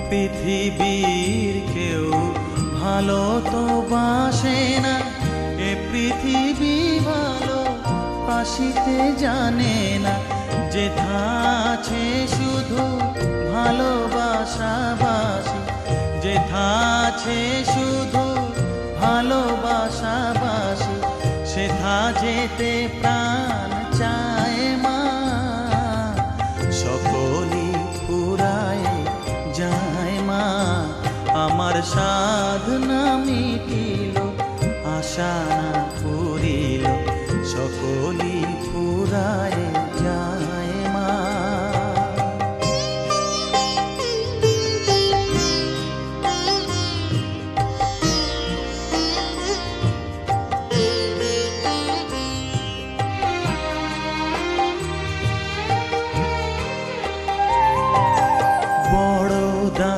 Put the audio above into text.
পৃথিবীর কেউ ভালো তো বাসে না, এ পৃথিবী ভালো বাসিতে জানে না। যেথা আছে শুধু ভালোবাসাবাসি, যেথা আছে শুধু ভালোবাসাবাসি, সেথা যেতে প্রাণ চায় মা। সকলই ফুরায় যায় মা, আমার সাধনা মিটিল, আশা না পুরিল। সকলই ফুরায়